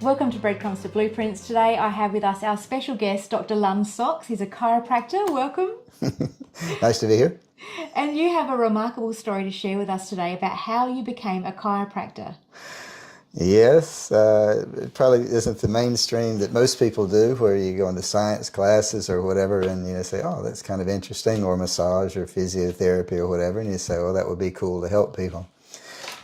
Welcome to Breadcrumbs to Blueprints. Today I have with us our special guest, Dr. Lund Sox. He's a chiropractor. Welcome. Nice to be here. And you have a remarkable story to share with us today about how you became a chiropractor. Yes, it probably isn't the mainstream that most people do, where you go into science classes or whatever and you say, oh, that's kind of interesting, or massage or physiotherapy or whatever, and you say, well, that would be cool to help people.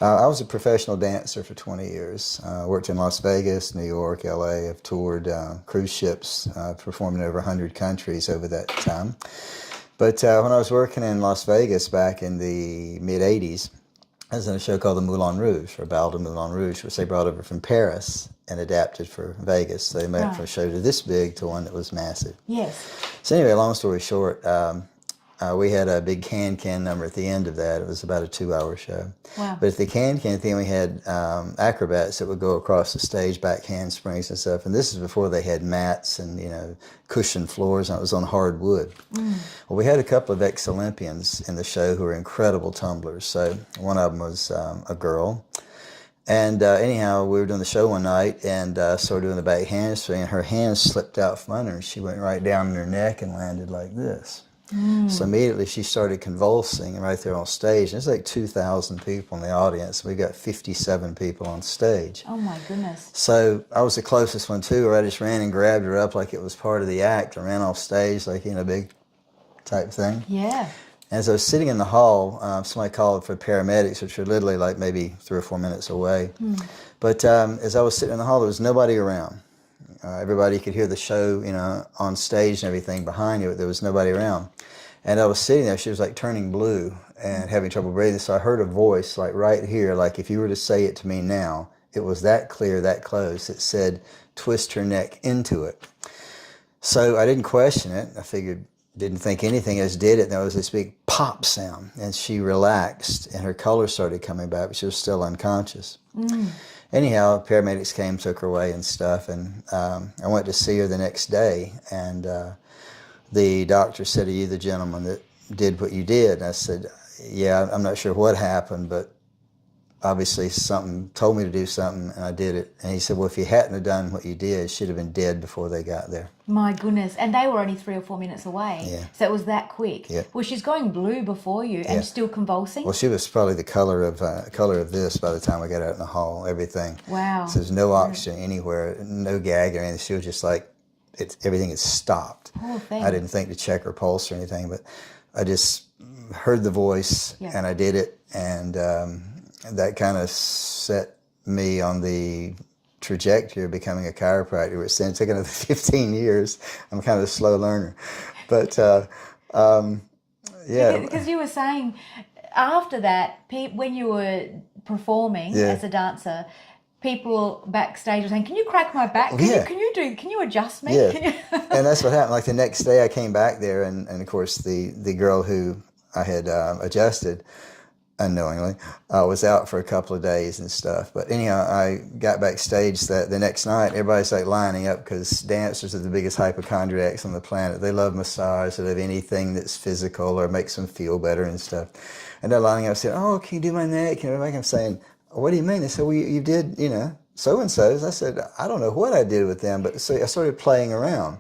I was a professional dancer for 20 years. Worked in Las Vegas, New York, LA. I've toured cruise ships, performed in over 100 countries over that time. But when I was working in Las Vegas back in the mid-'80s, I was in a show called the Moulin Rouge, or Bal de Moulin Rouge, which they brought over from Paris and adapted for Vegas. So they made it from a show to this big to one that was massive. Yes. So anyway, long story short, we had a big can number at the end of that. It was about a 2-hour show. Wow. But at the can thing, we had acrobats that would go across the stage, back handsprings and stuff. And this is before they had mats and, cushioned floors, and it was on hard wood. Well, we had a couple of ex-Olympians in the show who were incredible tumblers. So one of them was a girl. And anyhow, we were doing the show one night and started doing the back handspring, and her hands slipped out from under her, and she went right down in her neck and landed like this. So immediately she started convulsing right there on stage. And there's like 2,000 people in the audience. We got 57 people on stage. Oh my goodness. So I was the closest one too, where I just ran and grabbed her up like it was part of the act. I ran off stage like in a big type thing. Yeah. As I was sitting in the hall, somebody called for paramedics, which were literally like maybe 3 or 4 minutes away. But as I was sitting in the hall, there was nobody around. Everybody could hear the show, on stage and everything behind you, but there was nobody around. And I was sitting there, she was like turning blue and having trouble breathing, so I heard a voice like right here, like if you were to say it to me now, it was that clear, that close. It said, twist her neck into it. So I didn't question it. I didn't think anything, I just did it, and there was this big pop sound, and she relaxed, and her color started coming back, but she was still unconscious. Anyhow, paramedics came, took her away and stuff, and I went to see her the next day, and the doctor said, are you the gentleman that did what you did? And I said, yeah, I'm not sure what happened, but obviously something told me to do something, and I did it. And he said, well, if you hadn't have done what you did, she'd have been dead before they got there. My goodness. And they were only 3 or 4 minutes away. Yeah. So it was that quick. Yeah. Well, she's going blue before you and still convulsing? Well, she was probably the color of this by the time we got out in the hall, everything. Wow. So there's no oxygen anywhere, no gag or anything. She was just like, everything had stopped. Poor thing. I didn't think to check her pulse or anything, but I just heard the voice and I did it, and that kind of set me on the trajectory of becoming a chiropractor, which then took another 15 years. I'm kind of a slow learner. But yeah. Because you were saying after that, when you were performing as a dancer, people backstage were saying, can you crack my back? Can you adjust me? Yeah. And that's what happened. Like the next day I came back there, and of course the girl who I had adjusted unknowingly was out for a couple of days and stuff. But anyhow, I got backstage the next night. Everybody's like lining up, because dancers are the biggest hypochondriacs on the planet. They love massage, they love anything that's physical or makes them feel better and stuff. And they're lining up saying, oh, can you do my neck? And I'm saying, what do you mean? They said, well, you did, so-and-so's. I said, I don't know what I did with them, but so I started playing around.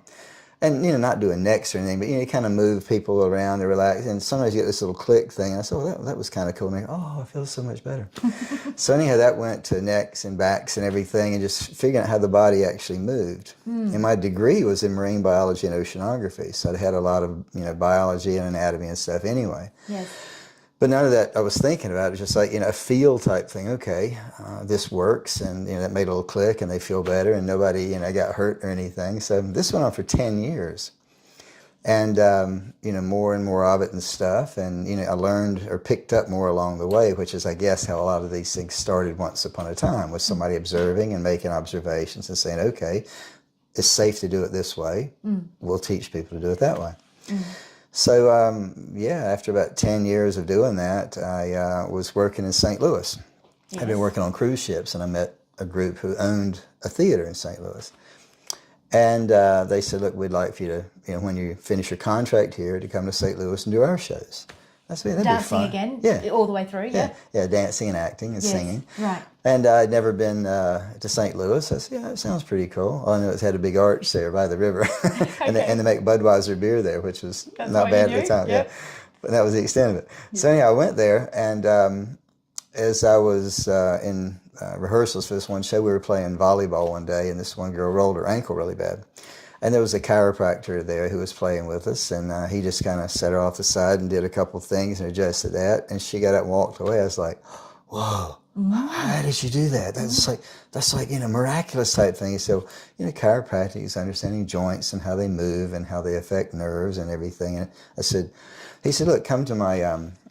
And, not doing necks or anything, but, you kind of move people around, they relax, and sometimes you get this little click thing. I said, well, that was kind of cool. And I feel so much better. So anyhow, that went to necks and backs and everything, and just figuring out how the body actually moved. And my degree was in marine biology and oceanography, so I had a lot of, biology and anatomy and stuff anyway. Yes. But none of that I was thinking about. It was just like, a feel type thing. Okay, this works, and that made a little click, and they feel better, and nobody got hurt or anything. So this went on for 10 years, and more and more of it and stuff. And I learned or picked up more along the way, which is, I guess, how a lot of these things started once upon a time, with somebody observing and making observations and saying, okay, it's safe to do it this way. We'll teach people to do it that way. So, after about 10 years of doing that, I was working in St. Louis. I'd been working on cruise ships, and I met a group who owned a theater in St. Louis. And they said, look, we'd like for you to, when you finish your contract here, to come to St. Louis and do our shows. That'd dancing be fun. again, Yeah. all the way through. Yeah, dancing and acting and singing. Right. And I'd never been to St. Louis. I said, yeah, that sounds pretty cool. All I know it had a big arch there by the river. and they make Budweiser beer there, which was not bad at the time. Yep. Yeah. But that was the extent of it. So anyhow, I went there, and as I was in rehearsals for this one show, we were playing volleyball one day, and this one girl rolled her ankle really bad. And there was a chiropractor there who was playing with us, and he just kind of set her off the side and did a couple things and adjusted that. And she got up and walked away. I was like, whoa, how did you do that? That's like miraculous type thing. He said, chiropractic is understanding joints and how they move and how they affect nerves and everything. And he said, look, come to my,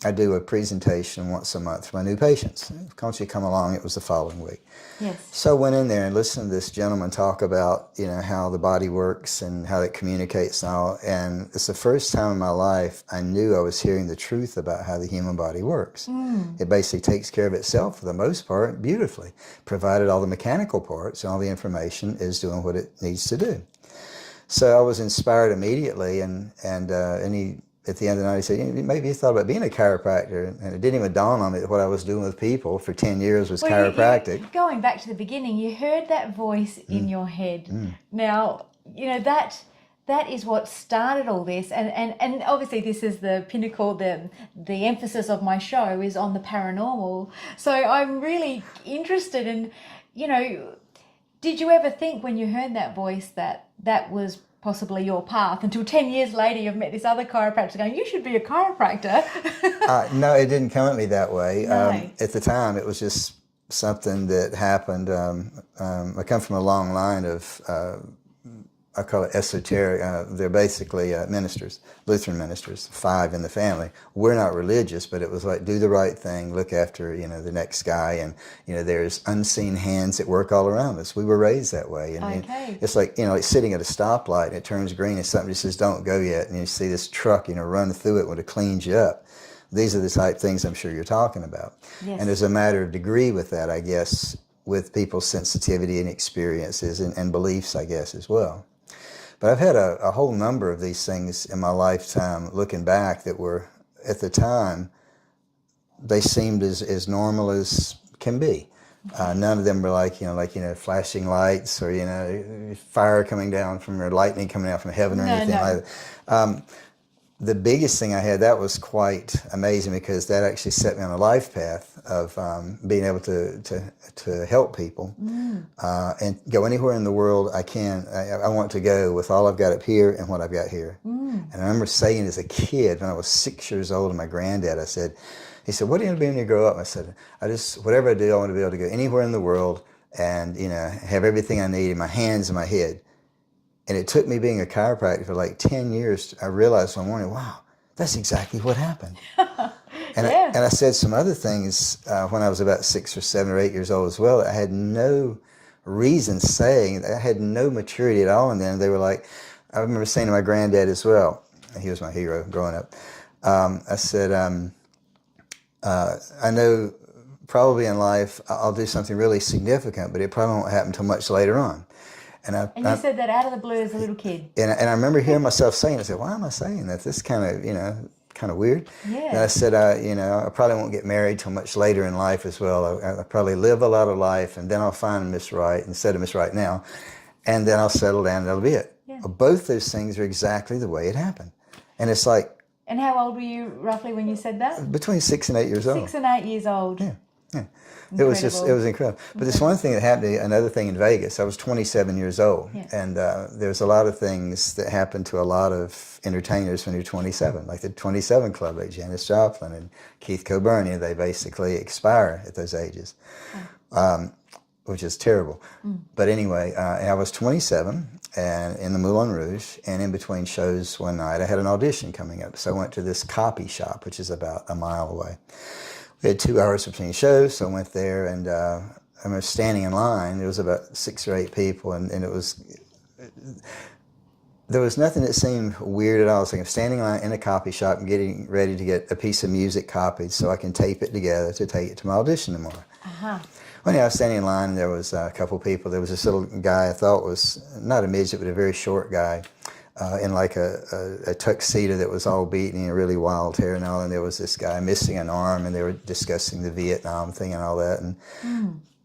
I do a presentation once a month for my new patients. Can't you come along? It was the following week. Yes. So I went in there and listened to this gentleman talk about, how the body works and how it communicates and all. And it's the first time in my life I knew I was hearing the truth about how the human body works. It basically takes care of itself for the most part beautifully, provided all the mechanical parts and all the information is doing what it needs to do. So I was inspired immediately, and he, at the end of the night, he said, maybe you thought about being a chiropractor. And it didn't even dawn on me that what I was doing with people for 10 years was chiropractic. Going back to the beginning, you heard that voice in your head. Now, that is what started all this. And obviously this is the pinnacle, the emphasis of my show is on the paranormal. So I'm really interested in, did you ever think when you heard that voice that was possibly your path until 10 years later you've met this other chiropractor going, you should be a chiropractor? No, it didn't come at me that way. No. At the time, it was just something that happened. I come from a long line of, I call it esoteric. They're basically ministers, Lutheran ministers, 5 in the family. We're not religious, but it was like, do the right thing, look after, the next guy. And, there's unseen hands that work all around us. We were raised that way. And it's like, like sitting at a stoplight and it turns green and somebody says, don't go yet. And you see this truck, run through it when it cleans you up. These are the type things I'm sure you're talking about. Yes. And there's a matter of degree with that, I guess, with people's sensitivity and experiences and beliefs, I guess, as well. But I've had a whole number of these things in my lifetime, looking back, that were, at the time, they seemed as normal as can be. None of them were like flashing lights or, fire coming down from, or lightning coming out from heaven or anything like that. The biggest thing I had, that was quite amazing, because that actually set me on a life path of being able to help people and go anywhere in the world I can. I want to go with all I've got up here and what I've got here. And I remember saying as a kid, when I was 6 years old, and my granddad, he said, what are you going to be when you grow up? I said, whatever I do, I want to be able to go anywhere in the world and, have everything I need in my hands and my head. And it took me being a chiropractor for like 10 years. I realized one morning, wow, that's exactly what happened. And I said some other things when I was about 6 or 7 or 8 years old as well. I had no reason saying, I had no maturity at all. And then they were like, I remember saying to my granddad as well, he was my hero growing up. I said, I know probably in life I'll do something really significant, but it probably won't happen until much later on. And you said that out of the blue as a little kid. And I remember hearing myself saying, I said, why am I saying that? This is kind of weird. Yeah. And I said, I probably won't get married till much later in life as well. I'll probably live a lot of life, and then I'll find Miss Right instead of Miss Right now. And then I'll settle down and that'll be it. Yeah. Both those things are exactly the way it happened. And it's like... And how old were you roughly when you said that? Between 6 and 8 years old. 6 and 8 years old. Yeah. It was incredible. But this one thing that happened to me, another thing in Vegas, I was 27 years old. Yeah. And there's a lot of things that happen to a lot of entertainers when you're 27, like the 27 Club, like Janis Joplin and Keith Coburn. They basically expire at those ages, which is terrible. But anyway, I was 27 and in the Moulin Rouge, and in between shows one night, I had an audition coming up. So I went to this copy shop, which is about a mile away. We had 2 hours between shows, so I went there, and I remember standing in line. There was about 6 or 8 people, and there was nothing that seemed weird at all. It's like I'm standing in line in a copy shop and getting ready to get a piece of music copied so I can tape it together to take it to my audition tomorrow. Well, anyway, I was standing in line, and there was a couple people. There was this little guy I thought was not a midget, but a very short guy. in like a tuxedo that was all beaten and really wild hair and all. And there was this guy missing an arm, and they were discussing the Vietnam thing and all that.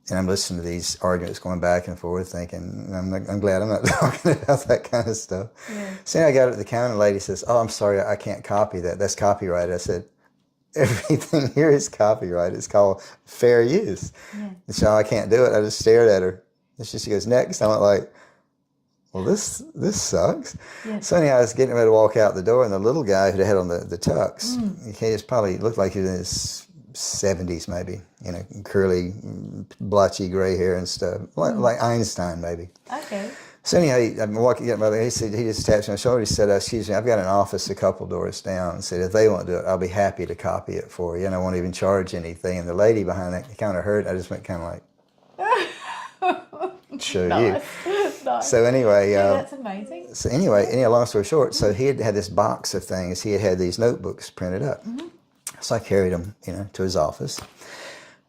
And I'm listening to these arguments going back and forth, thinking, I'm glad I'm not talking about that kind of stuff. Yeah. So I got up to the counter, and the lady says, "Oh, I'm sorry, I can't copy that. That's copyrighted." I said, "Everything here is copyrighted. It's called fair use." Yeah. And so I can't do it. I just stared at her. And she goes, "Next." I went like, well, this sucks. Yeah. So anyhow, I was getting ready to walk out the door, and the little guy who had on the tux, he just probably looked like he was in his 70s maybe, curly, blotchy gray hair and stuff, like Einstein maybe. Okay. So anyhow, I'm walking up, he said, he just tapped me on the shoulder. He said, "Excuse me, I've got an office a couple doors down." And said, "If they won't do it, I'll be happy to copy it for you, and I won't even charge anything." And the lady behind that kind of heard. I just went kind of like, "Show you." Nice. So anyway, that's amazing. So anyway, long story short, so he had this box of things. He had these notebooks printed up. So I carried them, to his office.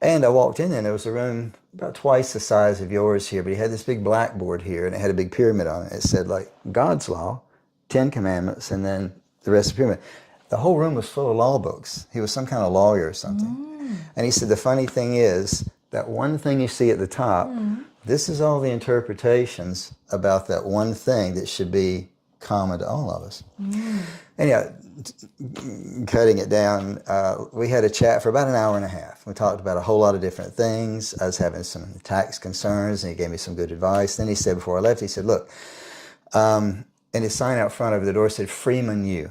And I walked in there, and there was a room about twice the size of yours here, but he had this big blackboard here, and it had a big pyramid on it. It said, like, God's law, 10 commandments, and then the rest of the pyramid. The whole room was full of law books. He was some kind of lawyer or something. And he said, the funny thing is, that one thing you see at the top, this is all the interpretations about that one thing that should be common to all of us. Anyhow, cutting it down, we had a chat for about an hour and a half. We talked about a whole lot of different things. I was having some tax concerns, and he gave me some good advice. Then he said, before I left, he said, "Look," and his sign out front over the door said, "Freeman U."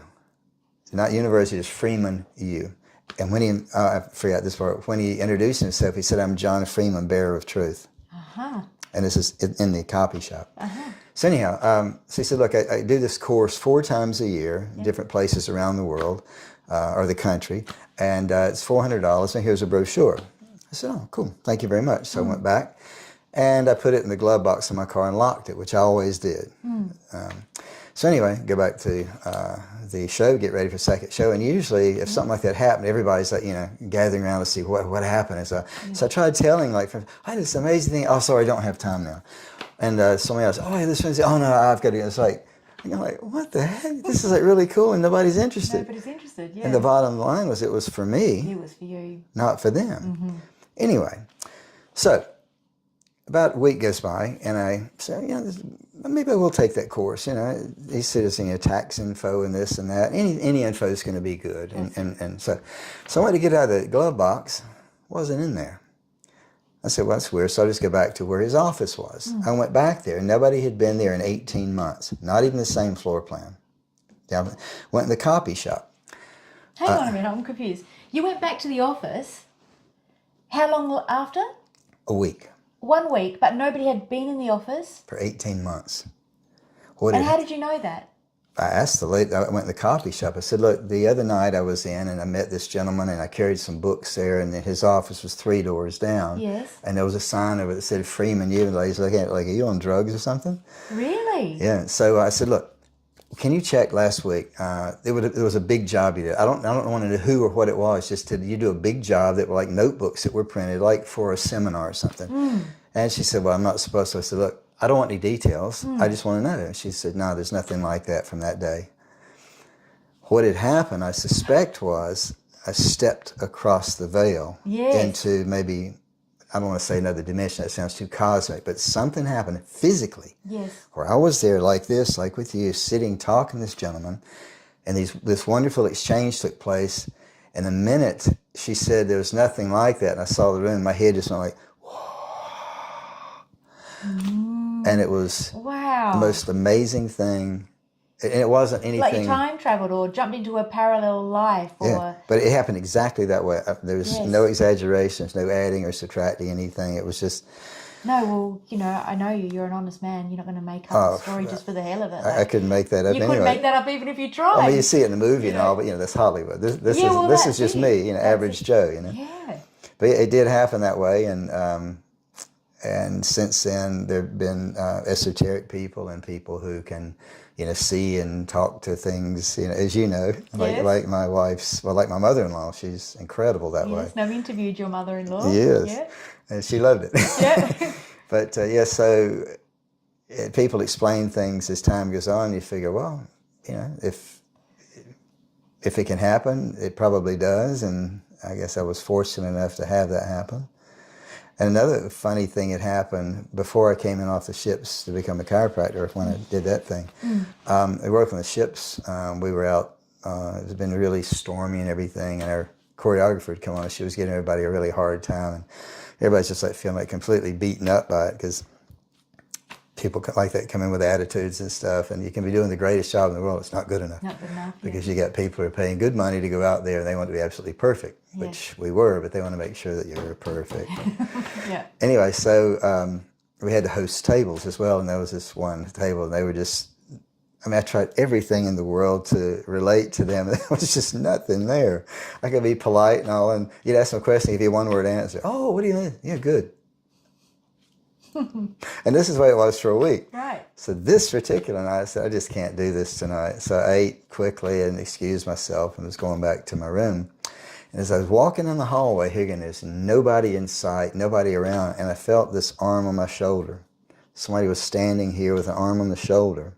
Not university, just Freeman U. And when he, I forgot this part, when he introduced himself, he said, "I'm John Freeman, bearer of truth." And this is in the copy shop. So anyhow, so he said, "Look, I do this course 4 times a year, different places around the world, or the country, and it's $400, and here's a brochure." I said, "Oh, cool, thank you very much." So I went back, and I put it in the glove box of my car and locked it, which I always did. So anyway, go back to the show, get ready for the second show, and usually if something like that happened, everybody's like, gathering around to see what happened. And so I tried telling, like, "I had this amazing thing. Oh, sorry, I don't have time now." And somebody else, "Oh, yeah, this one's, oh no, I've got to go." It's like, what the heck? This is like really cool, and nobody's interested. Nobody's interested, yeah. And the bottom line was, it was for me. It was for you. Not for them. Anyway, so about a week goes by, and I say, maybe I will take that course. He said it's tax info and this and that. Any info is going to be good. And so I went to get out of the glove box. Wasn't in there. I said, "Well, that's weird." So I just go back to where his office was. I went back there, and nobody had been there in 18 months. Not even the same floor plan. I went in the copy shop. Hang on a minute, I'm confused. You went back to the office. How long after? A week. 1 week, but nobody had been in the office? For 18 months. And how did you know that? I asked the lady, I went in the coffee shop. I said, "Look, the other night I was in, and I met this gentleman, and I carried some books there, and his office was 3 doors down." Yes. And there was a sign over it that said Freeman U. And the lady's looking at it like, "Are you on drugs or something?" Really? Yeah. So I said, "Look, can you check last week? It was a big job you did. I don't want to know who or what it was. Just you do a big job that were like notebooks that were printed, like for a seminar or something." And she said, "Well, I'm not supposed to." I said, "Look, I don't want any details. I just want to know." And she said, "No, there's nothing like that from that day." What had happened, I suspect, was I stepped across the veil into maybe, I don't want to say another dimension, that sounds too cosmic, but something happened physically. Yes. Where I was there like this, like with you, sitting, talking to this gentleman, and this wonderful exchange took place. And the minute she said there was nothing like that, and I saw the room, my head just went like, and it was the most amazing thing. And it wasn't anything... Like you time traveled or jumped into a parallel life or... Yeah, but it happened exactly that way. There was no exaggerations, no adding or subtracting anything. It was just... No, well, I know you. You're an honest man. You're not going to make up a story just for the hell of it. I couldn't make that up anyway. You anyway. couldn't make that up even if you tried. I mean, you see it in the movie and all, but, that's Hollywood. This is just me, average Joe, Yeah. But it did happen that way, and since then, there have been esoteric people and people who can, see and talk to things, as you know, like my wife's, like my mother-in-law. She's incredible that way. Yes, I've interviewed your mother-in-law. Yes, yeah. And she loved it. Yeah. But, so, people explain things as time goes on. You figure, well, if it can happen, it probably does. And I guess I was fortunate enough to have that happen. And another funny thing had happened before I came in off the ships to become a chiropractor, when I did that thing. I worked on the ships. We were out, it had been really stormy and everything, and our choreographer had come on. She was giving everybody a really hard time, and everybody's just like feeling like completely beaten up by it, because people like that come in with attitudes and stuff, and you can be doing the greatest job in the world. It's not good enough. Not good enough. Because you got people who are paying good money to go out there, and they want to be absolutely perfect, which we were, but they want to make sure that you're perfect. Yeah. Anyway, so we had to host tables as well, and there was this one table, and they were just, I tried everything in the world to relate to them. There was just nothing there. I could be polite and all, and you'd ask them a question, give you a one-word answer. Oh, what do you mean? Yeah, good. And this is the way it was for a week. Right. So this particular night, I said, I just can't do this tonight. So I ate quickly and excused myself and was going back to my room. And as I was walking in the hallway, again, there's nobody in sight, nobody around, and I felt this arm on my shoulder. Somebody was standing here with an arm on the shoulder.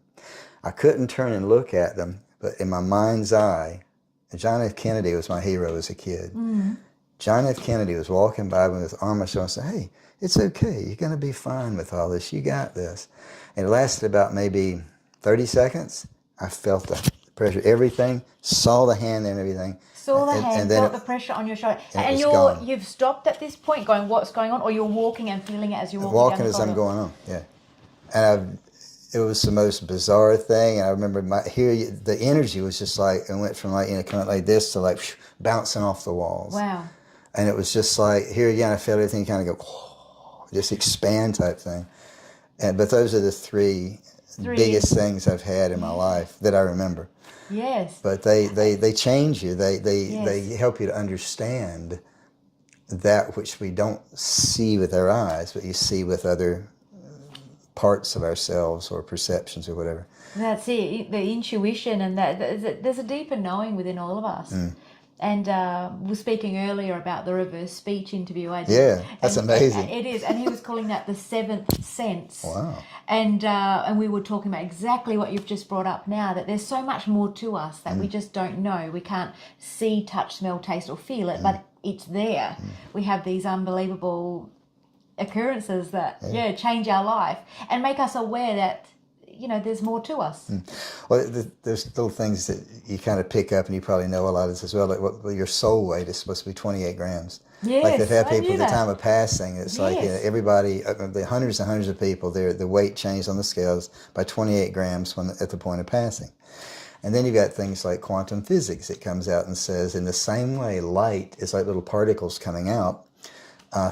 I couldn't turn and look at them, but in my mind's eye, John F. Kennedy was my hero as a kid. John F. Kennedy was walking by with his arm on my shoulder and said, hey, it's okay. You're going to be fine with all this. You got this. And it lasted about maybe 30 seconds. I felt the pressure, everything, saw the hand and everything. Saw the hand, felt the pressure on your shoulder. And you've stopped at this point going, what's going on? Or you're walking and feeling it as you're walking down the corridor? Walking as I'm going on, yeah. And it was the most bizarre thing. And I remember the energy was just like, it went from like, kind of like this to like bouncing off the walls. Wow. And it was just like, here again, I felt everything kind of go, just expand type thing. But those are the three biggest things I've had in my life that I remember. Yes. But they change you. They help you to understand that which we don't see with our eyes, but you see with other parts of ourselves or perceptions or whatever. That's it, the intuition, and that there's a deeper knowing within all of us. And we were speaking earlier about the reverse speech interview I did. Yeah, that's amazing. It is, and he was calling that the seventh sense. Wow. And we were talking about exactly what you've just brought up now, that there's so much more to us that we just don't know. We can't see, touch, smell, taste, or feel it, but it's there. We have these unbelievable occurrences that change our life and make us aware that there's more to us. Well, there's little things that you kind of pick up, and you probably know a lot of this as well. Like your soul weight is supposed to be 28 grams. Yes, like they've had people I at the time of passing. It's like everybody, the hundreds and hundreds of people, the weight changed on the scales by 28 grams at the point of passing. And then you've got things like quantum physics. It comes out and says, in the same way light is like little particles coming out,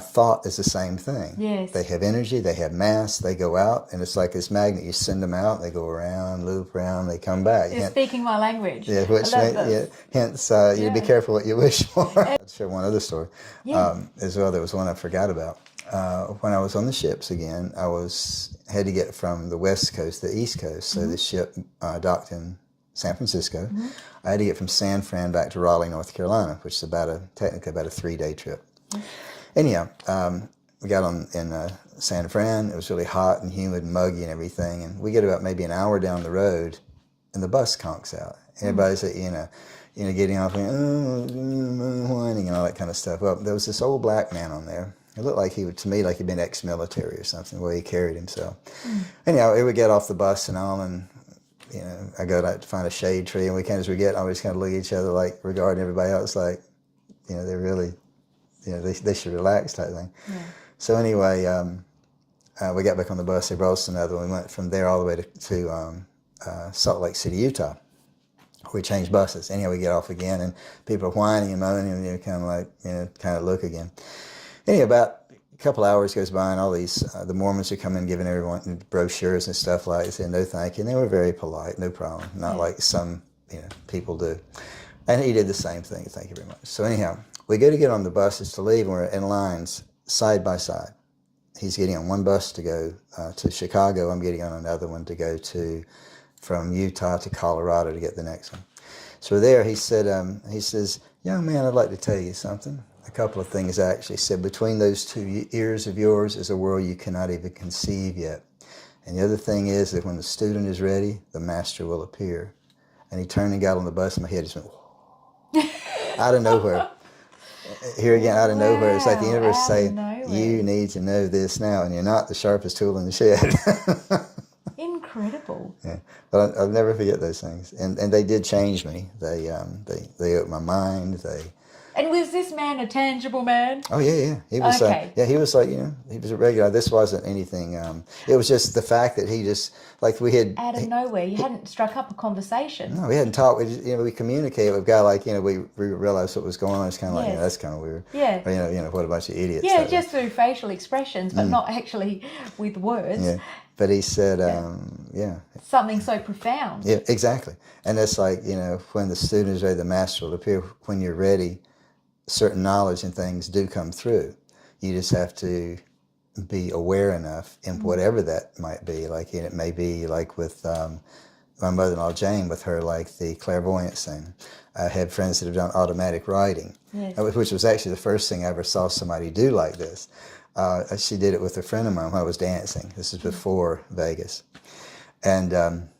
thought is the same thing. Yes. They have energy, they have mass, they go out, and it's like this magnet. You send them out, they go around, loop around, they come back. You're speaking my language. Yeah, hence, you be careful what you wish for. I'll share one other story as well. There was one I forgot about. When I was on the ships again, had to get from the West Coast to the East Coast. So the ship docked in San Francisco. I had to get from San Fran back to Raleigh, North Carolina, which is technically about a 3-day trip. Anyhow, we got in San Fran. It was really hot and humid and muggy and everything. And we get about maybe an hour down the road, and the bus conks out. Everybody's getting off and whining and all that kind of stuff. Well, there was this old black man on there. It looked like to me like he'd been ex-military or something, the way he carried himself. Anyhow, he would get off the bus and all, and I go out to find a shade tree, and I always kind of look at each other like regarding everybody else, like they're really. They should relax type thing. Yeah. So anyway, we got back on the bus. They brought us another one. We went from there all the way to Salt Lake City, Utah. We changed buses. Anyhow, we get off again, and people are whining and moaning, and kind of look again. Anyhow, about a couple hours goes by, and all these the Mormons are coming, giving everyone brochures and stuff like that, saying no thank you. And they were very polite, no problem, not like some people do. And he did the same thing. Thank you very much. So anyhow. We go to get on the buses to leave, and we're in lines side by side. He's getting on one bus to go to Chicago. I'm getting on another one to go from Utah to Colorado to get the next one. So there, he says, young man, I'd like to tell you something. A couple of things I actually said. Between those two ears of yours is a world you cannot even conceive yet. And the other thing is that when the student is ready, the master will appear. And he turned and got on the bus, and my head just went, out of nowhere. Here again, out of nowhere. It's like the universe saying, you need to know this now, and you're not the sharpest tool in the shed. Incredible. Yeah, but I'll never forget those things. And they did change me. They opened my mind. And was this man a tangible man? Oh yeah. He was. Okay. He was like, he was a regular. This wasn't anything. It was just the fact that he just, like, we had out of nowhere. You hadn't struck up a conversation. No, we hadn't talked. We just, we communicated with a guy, like, we realized what was going on. It's kind of like, that's kind of weird. Yeah. Or, what a bunch of idiots. Yeah, just through facial expressions, but not actually with words. Yeah. But he said, something so profound. Yeah, exactly. And that's like, when the student is ready, the master will appear. When you're ready, certain knowledge and things do come through. You just have to be aware enough in whatever that might be. Like, it may be like with my mother-in-law Jane, with her, like the clairvoyance thing. I had friends that have done automatic writing, which was actually the first thing I ever saw somebody do like this. She did it with a friend of mine when I was dancing. This is before Vegas. And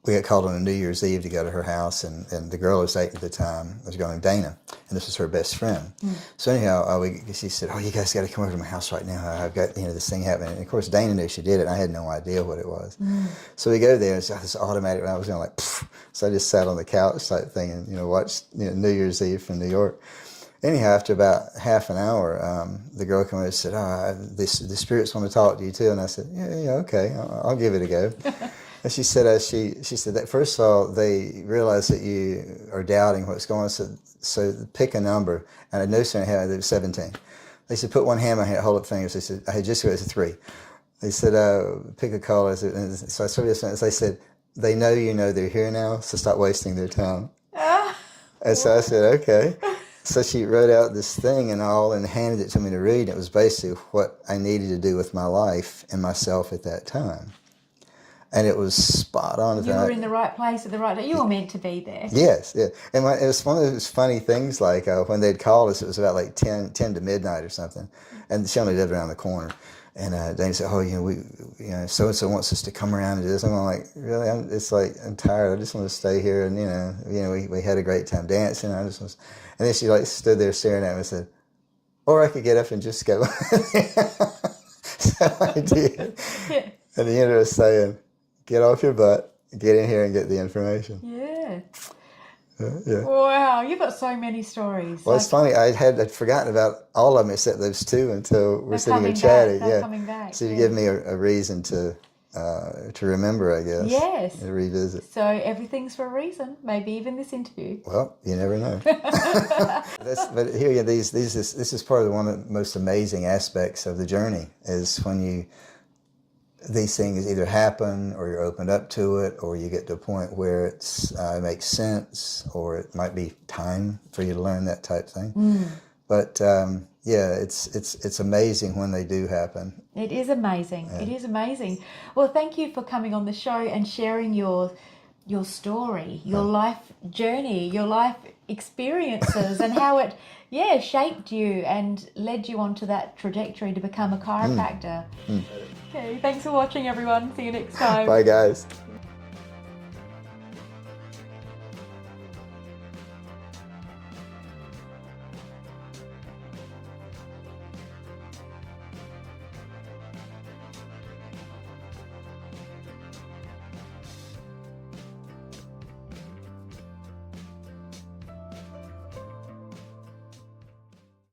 we got called on a New Year's Eve to go to her house, and the girl I was dating at the time was a girl named Dana, and this was her best friend. So anyhow, she said, "Oh, you guys got to come over to my house right now. I've got this thing happening." And of course, Dana knew she did it, and I had no idea what it was. So we go there, and it's this automatic, and I was like, pfft. So I just sat on the couch type thing and watched New Year's Eve from New York. Anyhow, after about half an hour, the girl came over and said, the spirits want to talk to you too. And I said, yeah, okay, I'll give it a go. And she said, she said that first of all, they realize that you are doubting what's going on. So pick a number. And I noticed I had 17. They said, put one hand on my head, hold up fingers. They said, I had just got to 3. They said, pick a color. And so I started this. They said, they know they're here now, so stop wasting their time. And so I said, okay. So she wrote out this thing and handed it to me to read. It was basically what I needed to do with my life and myself at that time. And it was spot on. You were in the right place at the right time. You were meant to be there. Yes, yeah. And it was one of those funny things, like when they'd called us, it was about like 10 to midnight or something. And she only lived around the corner. And they said, so-and-so wants us to come around and do this. I'm like, really? I'm tired. I just want to stay here. And, we had a great time dancing. And then she stood there staring at me and said, or I could get up and just go. So I did. Yeah. And the universe saying, get off your butt, get in here and get the information. Yeah. Yeah. Wow, you've got so many stories. Well, it's funny. I'd forgotten about all of them except those 2 until we're sitting here chatting. They're coming back. So you give me a reason to remember, I guess. Yes. And revisit. So everything's for a reason. Maybe even this interview. Well, you never know. But here again, this is part of one of the most amazing aspects of the journey is when these things either happen or you're opened up to it, or you get to a point where it makes sense, or it might be time for you to learn that type thing. But it's amazing when they do happen. It is amazing. Yeah. It is amazing. Well, thank you for coming on the show and sharing your story, your life journey, your life experiences, and how it shaped you and led you onto that trajectory to become a chiropractor. Okay, thanks for watching, everyone. See you next time. Bye, guys.